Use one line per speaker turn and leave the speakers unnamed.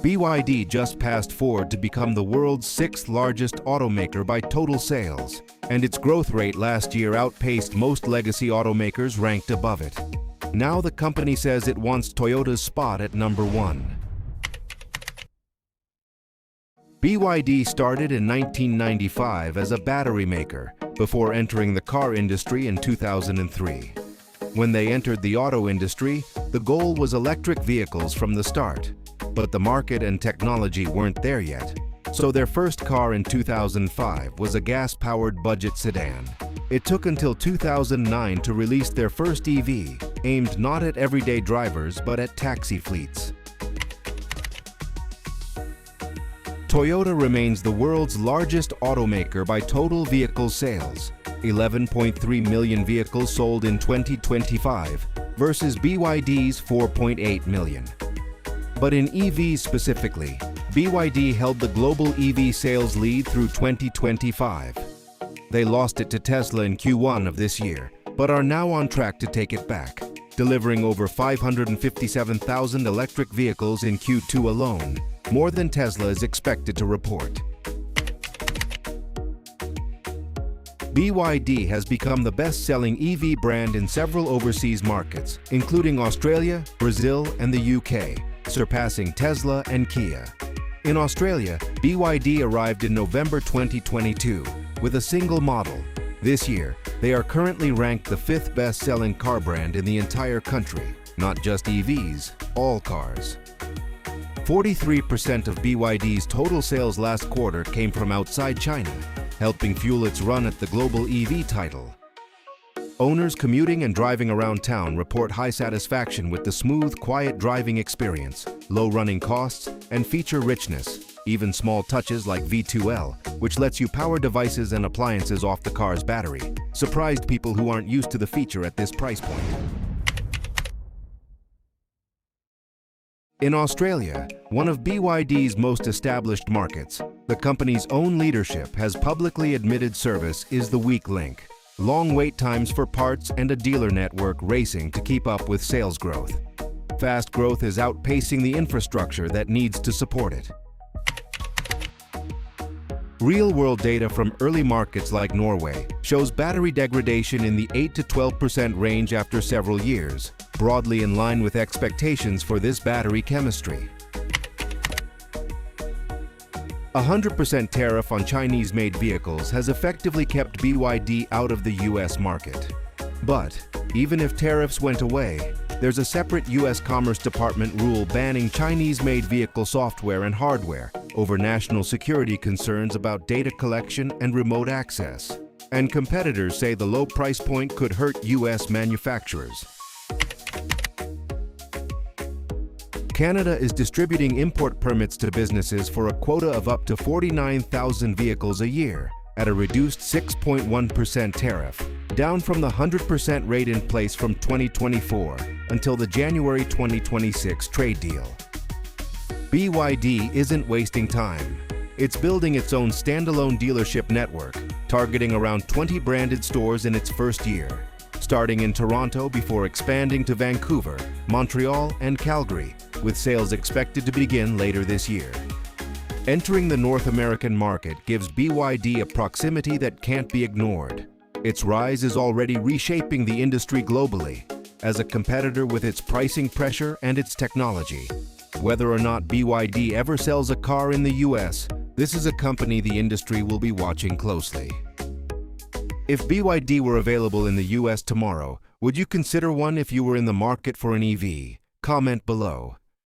BYD just passed Ford to become the world's sixth largest automaker by total sales, and its growth rate last year outpaced most legacy automakers ranked above it. Now the company says it wants Toyota's spot at number 1. BYD started in 1995 as a battery maker before entering the car industry in 2003. When they entered the auto industry, the goal was electric vehicles from the start. But the market and technology weren't there yet. So their first car in 2005 was a gas-powered budget sedan. It took until 2009 to release their first EV, aimed not at everyday drivers but at taxi fleets. Toyota remains the world's largest automaker by total vehicle sales, 11.3 million vehicles sold in 2025 versus BYD's 4.8 million. But in EVs specifically, BYD held the global EV sales lead through 2025. They lost it to Tesla in Q1 of this year, but are now on track to take it back, delivering over 557,000 electric vehicles in Q2 alone, more than Tesla is expected to report. BYD has become the best-selling EV brand in several overseas markets, including Australia, Brazil, and the UK, surpassing Tesla and Kia. In Australia, BYD arrived in November 2022 with a single model. This year, they are currently ranked the 5th best-selling car brand in the entire country, not just EVs, all cars. 43% of BYD's total sales last quarter came from outside China, helping fuel its run at the global EV title. Owners commuting and driving around town report high satisfaction with the smooth, quiet driving experience, low running costs, and feature richness, even small touches like V2L, which lets you power devices and appliances off the car's battery, surprised people who aren't used to the feature at this price point. In Australia, one of BYD's most established markets, the company's own leadership has publicly admitted service is the weak link. Long wait times for parts and a dealer network racing to keep up with sales growth. Fast growth is outpacing the infrastructure that needs to support it. Real-world data from early markets like Norway shows battery degradation in the 8 to 12% range after several years, broadly in line with expectations for this battery chemistry. 100% tariff on Chinese-made vehicles has effectively kept BYD out of the US market. But even if tariffs went away, there's a separate US Commerce Department rule banning Chinese-made vehicle software and hardware over national security concerns about data collection and remote access. And competitors say the low price point could hurt US manufacturers. Canada is distributing import permits to businesses for a quota of up to 49,000 vehicles a year at a reduced 6.1% tariff, down from the 100% rate in place from 2024 until the January 2026 trade deal. BYD isn't wasting time. It's building its own standalone dealership network, targeting around 20 branded stores in its first year, starting in Toronto before expanding to Vancouver, Montreal, and Calgary, with sales expected to begin later this year. Entering the North American market gives BYD a proximity that can't be ignored. Its rise is already reshaping the industry globally, as a competitor with its pricing pressure and its technology. Whether or not BYD ever sells a car in the US, this is a company the industry will be watching closely. If BYD were available in the US tomorrow, would you consider one if you were in the market for an EV? Comment below.